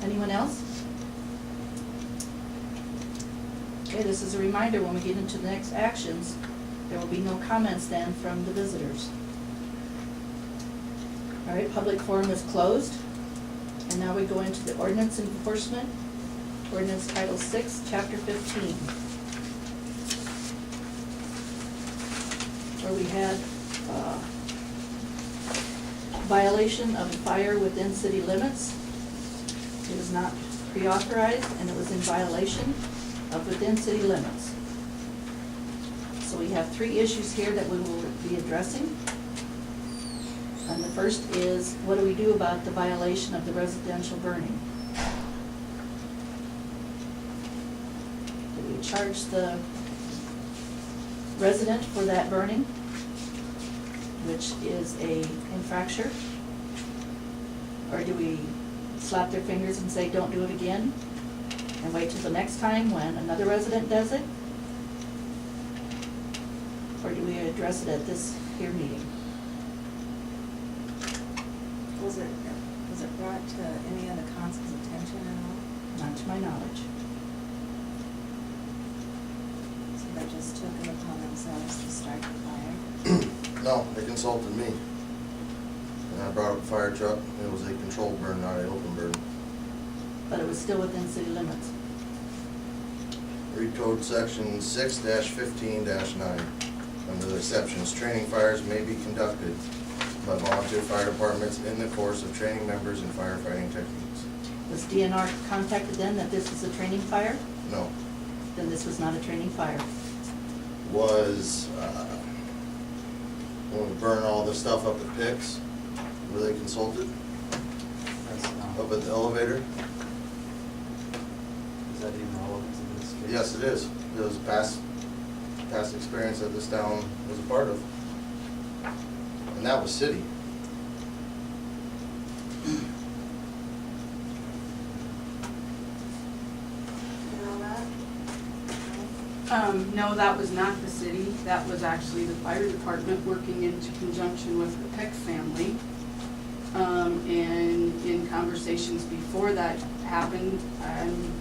Anyone else? Okay, this is a reminder, when we get into the next actions, there will be no comments then from the visitors. All right, public forum is closed. And now we go into the ordinance enforcement, ordinance Title 6, Chapter 15. Where we had violation of a fire within city limits. It was not pre-authorized and it was in violation of within city limits. So we have three issues here that we will be addressing. And the first is, what do we do about the violation of the residential burning? Do we charge the resident for that burning, which is a infraction? Or do we slap their fingers and say, don't do it again, and wait till the next time when another resident does it? Or do we address it at this here meeting? Was it brought to any of the council's attention at all? Not to my knowledge. So they just took it upon themselves to start the fire? No, they consulted me. And I brought up a fire truck. It was a controlled burn, not an open burn. But it was still within city limits. Read code section 6-15-9. Under the exceptions, training fires may be conducted by volunteer fire departments in the course of training members in firefighting techniques. Was DNR contacted then that this was a training fire? No. Then this was not a training fire. Was, when we burn all this stuff up at Picks, were they consulted? Up at the elevator? Is that even relevant to this case? Yes, it is. It was past experience that this town was a part of. And that was city. You know that? No, that was not the city. That was actually the fire department working into conjunction with the Peck family. And in conversations before that happened, I'm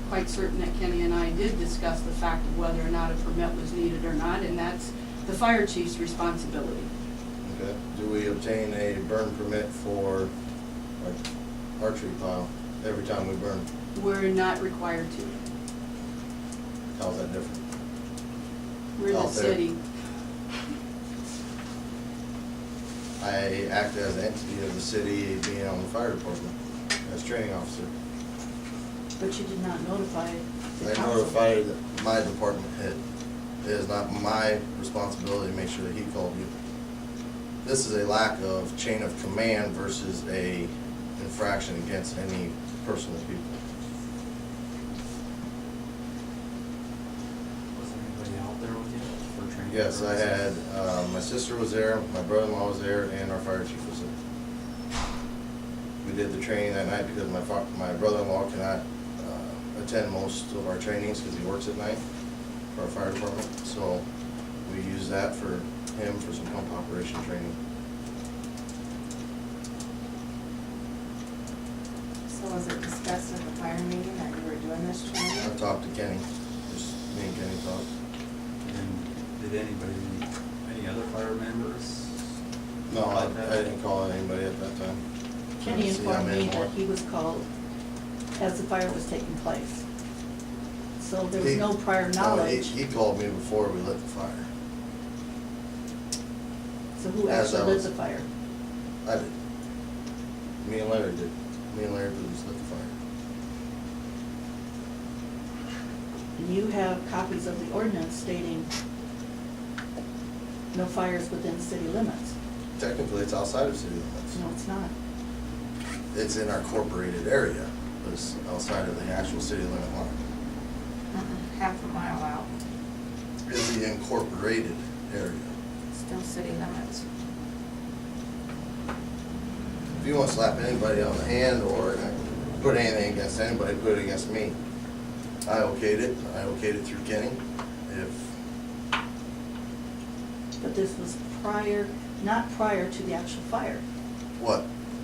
quite certain that Kenny and I did discuss the fact of whether or not a permit was needed or not, and that's the fire chief's responsibility. Okay. Do we obtain a burn permit for like archery pile every time we burn? We're not required to. How's that different? We're the Out there. city. I act as an entity of the city being on the fire department as training officer. But you did not notify the I council. notified my department head. It is not my responsibility to make sure that he called you. This is a lack of chain of command versus a infraction against any personal people. Was there anybody out there with you for training? Yes, I purposes? had, my sister was there, my brother-in-law was there, and our fire chief was there. We did the training that night because my brother-in-law cannot attend most of our trainings because he works at night for our fire department. So we use that for him for some pump operation training. So was it discussed at the fire meeting that you were doing this I training? talked to Kenny, just me and Kenny talked. And did any other fire members? No, I about that? didn't call anybody at that time. Kenny See how informed many me more. that he was called as the fire was taking place. So there was He- no prior knowledge. He called me before we lit the fire. So who as I actually lit was- the fire? I did. Me and Larry did. Me and Larry Booth lit the fire. And you have copies of the ordinance stating no fires within city limits. Technically, it's outside of city limits. No, it's not. It's in our corporated area, but it's outside of the actual city limit line. Half a mile out, It's the incorporated area. still city limits. If you want to slap anybody on the hand or put anything against anybody, put it against me. I okayed it. I okayed it through Kenny. But this was prior, not prior to the actual fire. When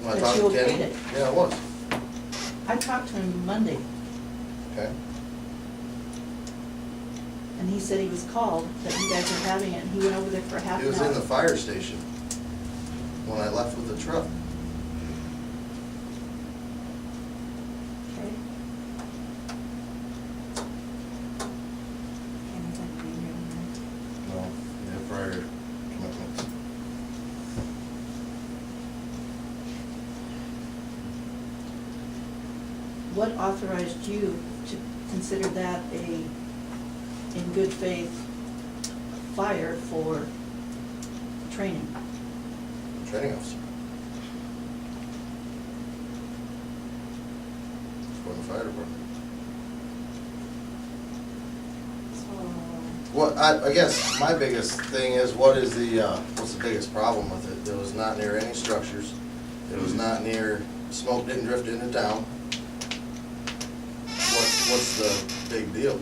I That talked you to Kenny? okayed it. Yeah, it was. I talked to him Monday, Okay? and he said he was called, that you guys are having it, and he went over there for half He an was hour. in the fire station when I left with the truck. Okay. Kenny didn't be here tonight. No, they have prior commitments. What authorized you to consider that a, in good faith, fire for training? Training officer. For the fire department. So, What, I guess my biggest thing is, what's the biggest problem with it? It was not near any structures. It was not near, smoke didn't drift into town. What's the big deal?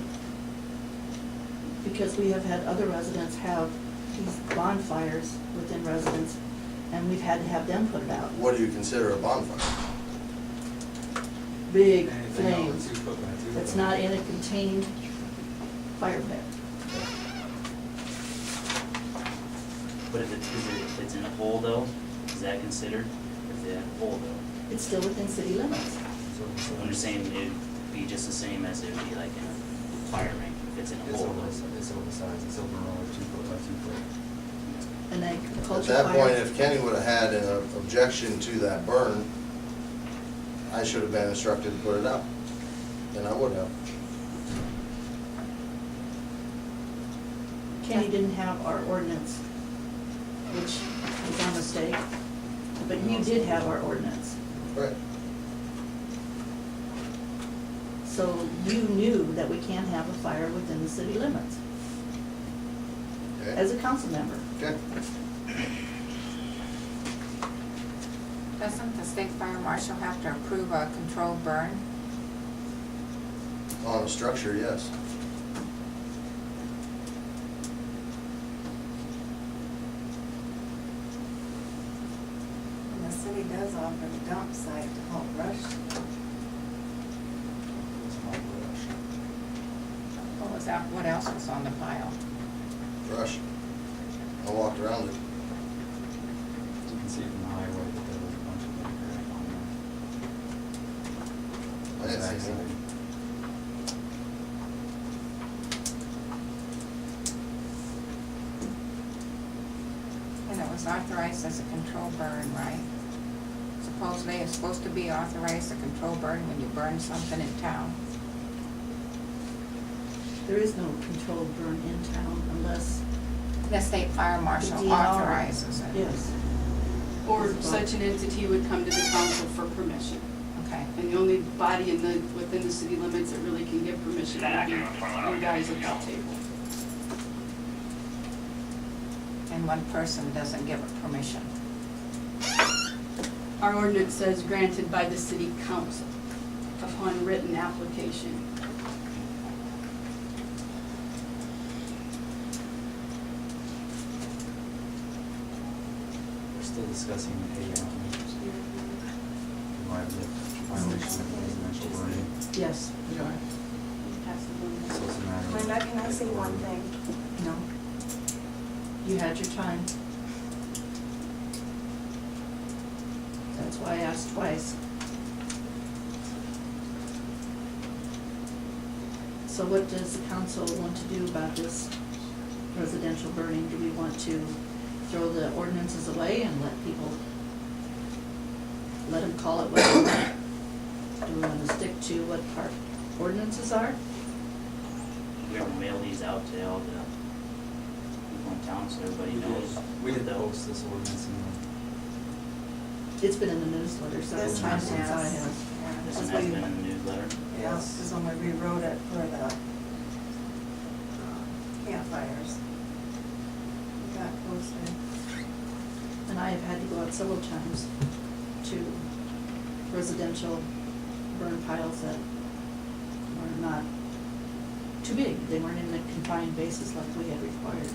Because we have had other residents have these bonfires within residents, and we've had to have them put it out. What do you consider a bonfire? Big Anything over flames, 2 foot by 2 that's foot. not in a contained fire pit. But if it's in a hole though, is that considered? If it's in a hole though? It's still within city limits. So I'm just saying it'd be just the same as it would be like in a fire ring, if it's in a It's hole over, though. it's oversized, it's over roller, 2 foot by 2 foot. And then At culture that point, fire, if Kenny would've had an objection to that burn, I should have been instructed to put it out. And I would have. Kenny didn't have our ordinance, which was our mistake, but you did have our ordinance. Right. So you knew that we can't have a fire within the city limits, Okay. as a council member. Okay. doesn't the state fire marshal have to approve a controlled burn? On a structure, yes. And the city does offer the dump site to help rush. It's not brush. What was that, what else was on the pile? Brush. I walked around it. You can see from the highway that there was a bunch of them here on I didn't see backside. anything. And it was authorized as a control burn, right? Supposedly it's supposed to be authorized a control burn when you burn something in town. There is no controlled burn in town unless, The state fire The marshal DNR. authorizes it. yes. Or such an entity would come to the council for permission. Okay. And the only body within the city limits that really can give permission would be you guys at that table. And one person doesn't give it permission. Our ordinance says granted by the city council upon written application. We're still discussing the hay out. Why the violation of residential burning. Yes, we are. So it's a matter of. Linda, can I say one thing? No. You had your time. That's why I asked twice. So what does the council want to do about this residential burning? Do we want to throw the ordinances away and let people, let them call it what they want? Do we want to stick to what our ordinances are? We're gonna mail these out to all the people in town so everybody knows. We did what the- post this ordinance in It's been in the newsletter several This times one since I has. have. This That's one why has you- been in the newsletter. Yeah, because when we rewrote it for the campfires. We got posted. And I have had to go out several times to residential burn piles that were not too big. They weren't in a confined basis like we had required.